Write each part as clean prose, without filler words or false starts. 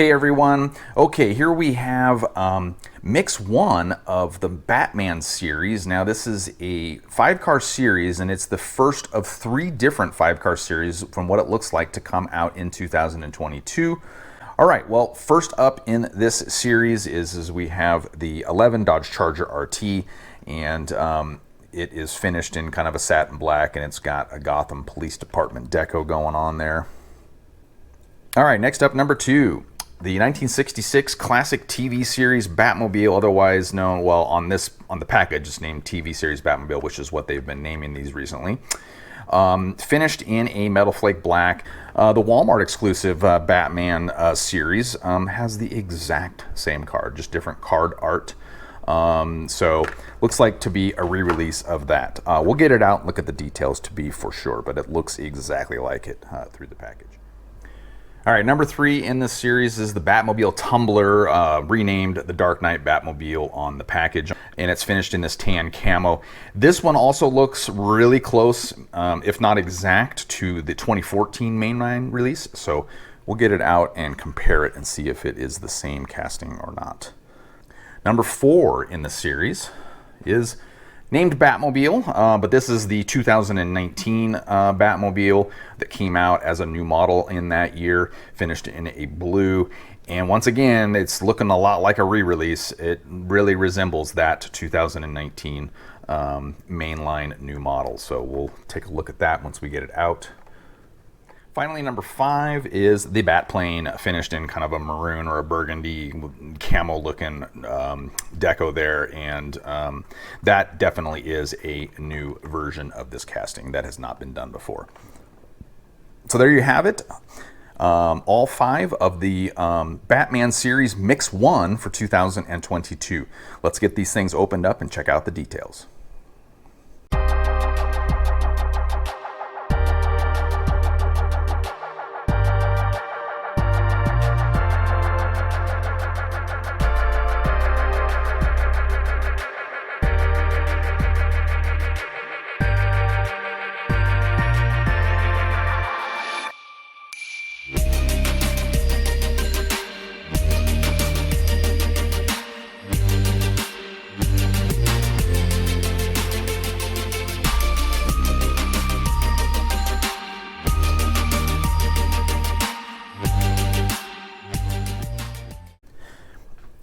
Hey everyone. Okay, here we have Mix-1 of the Batman series. Now this is a 5-car series and it's the first of 3 different 5-car series from what it looks like to come out in 2022. All right, well, first up in this series is we have the 11 Dodge Charger RT, and it is finished in kind of a satin black, and it's got a Gotham Police Department deco going on there. All right, next up, number 2. The 1966 classic TV series Batmobile, otherwise known, well, on the package, it's named TV series Batmobile, which is what they've been naming these recently. Finished in a metal flake black. The Walmart exclusive Batman series has the exact same card, just different card art. So looks like to be a re-release of that. We'll get it out and look at the details to be for sure, but it looks exactly like it through the package. All right, number 3 in this series is the Batmobile Tumbler, renamed the Dark Knight Batmobile on the package, and it's finished in this tan camo. This one also looks really close, if not exact, to the 2014 mainline release, so we'll get it out and compare it and see if it is the same casting or not. Number 4 in the series is named Batmobile, but this is the 2019 Batmobile that came out as a new model in that year, finished in a blue. And once again, it's looking a lot like a re-release. It really resembles that 2019 mainline new model. So we'll take a look at that once we get it out. Finally, number 5 is the Batplane, finished in kind of a maroon or a burgundy camo looking deco there, and that definitely is a new version of this casting that has not been done before. So there you have it. All 5 of the Batman series Mix-1 for 2022. Let's get these things opened up and check out the details.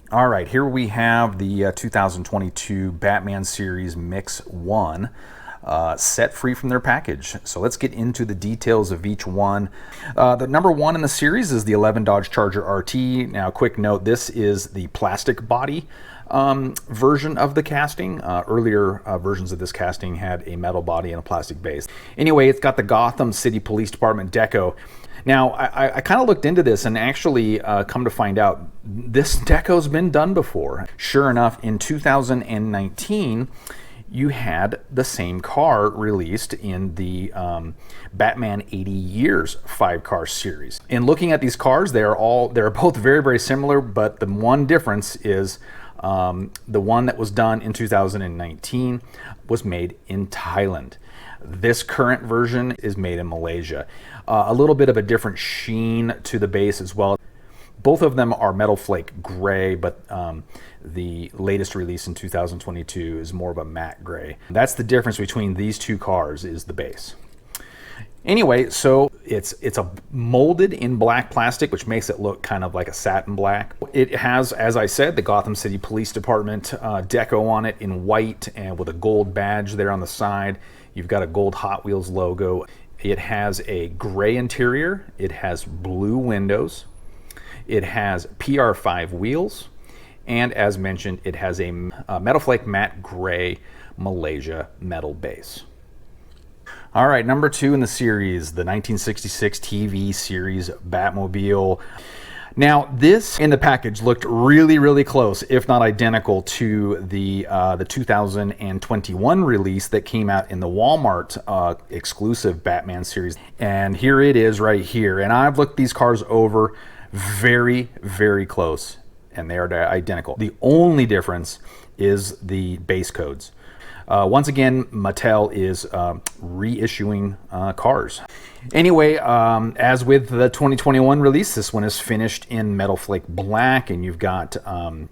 All right, here we have the 2022 Batman series Mix-1 set free from their package. So let's get into the details of each one. The number 1 in the series is the 11 Dodge Charger RT. Now, quick note, this is the plastic body version of the casting. Earlier versions of this casting had a metal body and a plastic base. Anyway, it's got the Gotham City Police Department deco. Now, I kind of looked into this and actually come to find out this deco's been done before. Sure enough, in 2019, you had the same car released in the Batman 80 Years 5-car series. In looking at these cars, they're both very, very similar, but the one difference is the one that was done in 2019 was made in Thailand. This current version is made in Malaysia. A little bit of a different sheen to the base as well. Both of them are metal flake gray, but the latest release in 2022 is more of a matte gray. That's the difference between these two cars, is the base. Anyway, so it's a molded in black plastic, which makes it look kind of like a satin black. It has, as I said, the Gotham City Police Department deco on it in white and with a gold badge there on the side. You've got a gold Hot Wheels logo. It has a gray interior. It has blue windows. It has PR5 wheels. And as mentioned, it has a metal flake matte gray Malaysia metal base. All right, number 2 in the series, the 1966 TV series Batmobile. Now, this in the package looked really, really close, if not identical, to the 2021 release that came out in the Walmart exclusive Batman series. And here it is right here. And I've looked these cars over, very, very close, and they are identical. The only difference is the base codes. Once again, Mattel is reissuing cars. Anyway, as with the 2021 release, this one is finished in Metal Flake Black, and you've got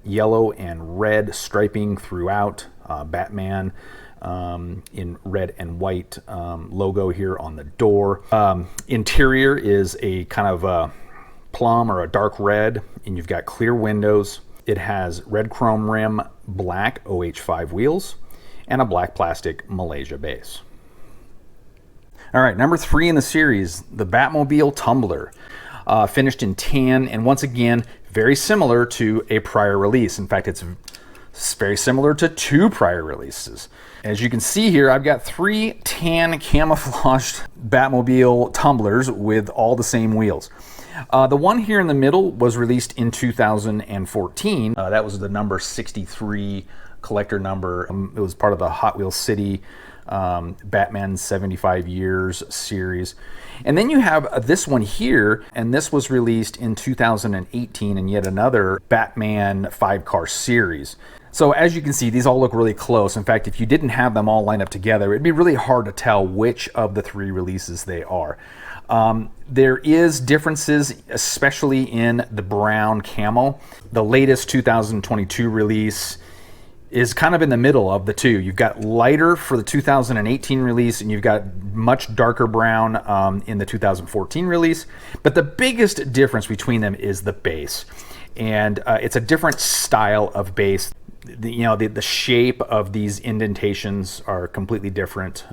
yellow and red striping throughout. Batman in red and white logo here on the door. Interior is a kind of a plum or a dark red, and you've got clear windows. It has red chrome rim, black OH5 wheels, and a black plastic Malaysia base. All right, number 3 in the series, the Batmobile Tumbler, finished in tan, and once again, very similar to a prior release. In fact, it's very similar to 2 prior releases. As you can see here, I've got 3 tan camouflaged Batmobile Tumblers with all the same wheels. The one here in the middle was released in 2014. That was the number 63 collector number. It was part of the Hot Wheels City Batman 75 Years series. And then you have this one here, and this was released in 2018 in yet another Batman 5-car series. So as you can see, these all look really close. In fact, if you didn't have them all lined up together, it'd be really hard to tell which of the 3 releases they are. There is differences, especially in the brown camo. The latest 2022 release is kind of in the middle of the 2. You've got lighter for the 2018 release, and you've got much darker brown in the 2014 release. But the biggest difference between them is the base. And it's a different style of base. The shape of these indentations are completely different.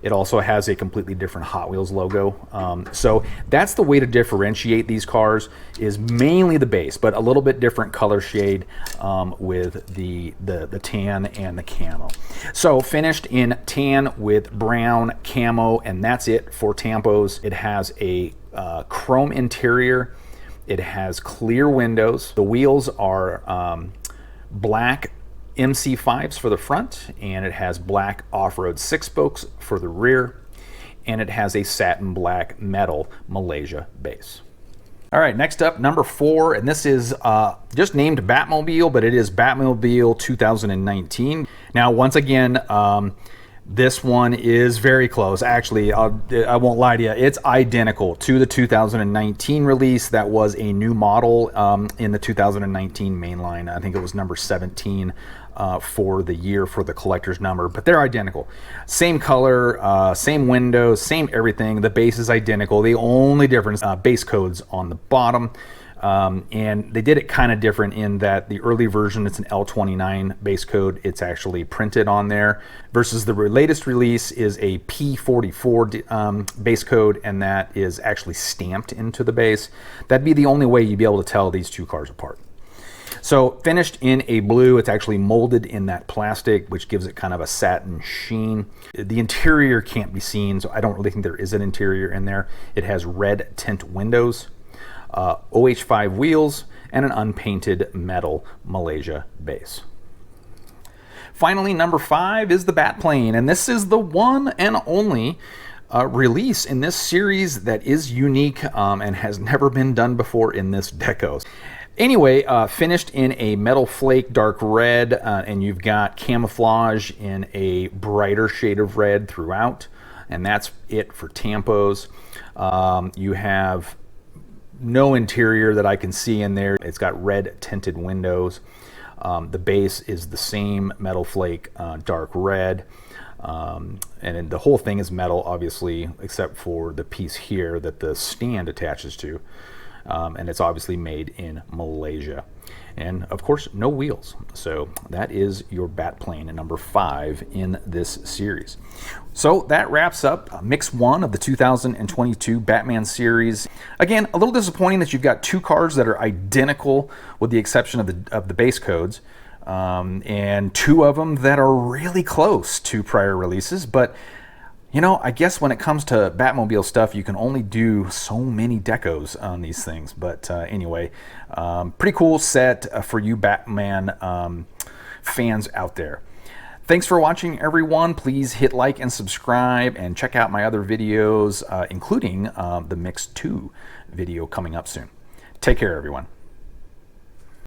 It also has a completely different Hot Wheels logo. So that's the way to differentiate these cars, is mainly the base, but a little bit different color shade with the tan and the camo. So finished in tan with brown camo, and that's it for tampos. It has a chrome interior. It has clear windows. The wheels are black MC5s for the front, and it has black off-road 6-spokes for the rear, and it has a satin black metal Malaysia base. All right, next up, number 4, and this is just named Batmobile, but it is Batmobile 2019. Now, once again, this one is very close. Actually, I won't lie to you, it's identical to the 2019 release. That was a new model in the 2019 mainline. I think it was number 17 for the year for the collector's number, but they're identical. Same color, same windows, same everything. The base is identical. The only difference, base codes on the bottom. And they did it kind of different in that the early version, it's an L29 base code. It's actually printed on there, versus the latest release is a P44 base code, and that is actually stamped into the base. That'd be the only way you'd be able to tell these 2 cars apart. So finished in a blue, it's actually molded in that plastic, which gives it kind of a satin sheen. The interior can't be seen, so I don't really think there is an interior in there. It has red tint windows, OH5 wheels, and an unpainted metal Malaysia base. Finally, number 5 is the Batplane, and this is the one and only release in this series that is unique and has never been done before in this deco. Anyway, finished in a metal flake dark red, and you've got camouflage in a brighter shade of red throughout, and that's it for tampos. You have no interior that I can see in there. It's got red tinted windows. The base is the same metal flake dark red, and then the whole thing is metal, obviously, except for the piece here that the stand attaches to. And it's obviously made in Malaysia. And of course, no wheels. So that is your Batplane, number 5 in this series. So that wraps up Mix-1 of the 2022 Batman series. Again, a little disappointing that you've got 2 cars that are identical with the exception of the base codes, and 2 of them that are really close to prior releases. But you know, I guess when it comes to Batmobile stuff, you can only do so many decos on these things. But anyway, pretty cool set for you Batman fans out there. Thanks for watching, everyone. Please hit like and subscribe, and check out my other videos, including the Mix-2 video coming up soon. Take care, everyone.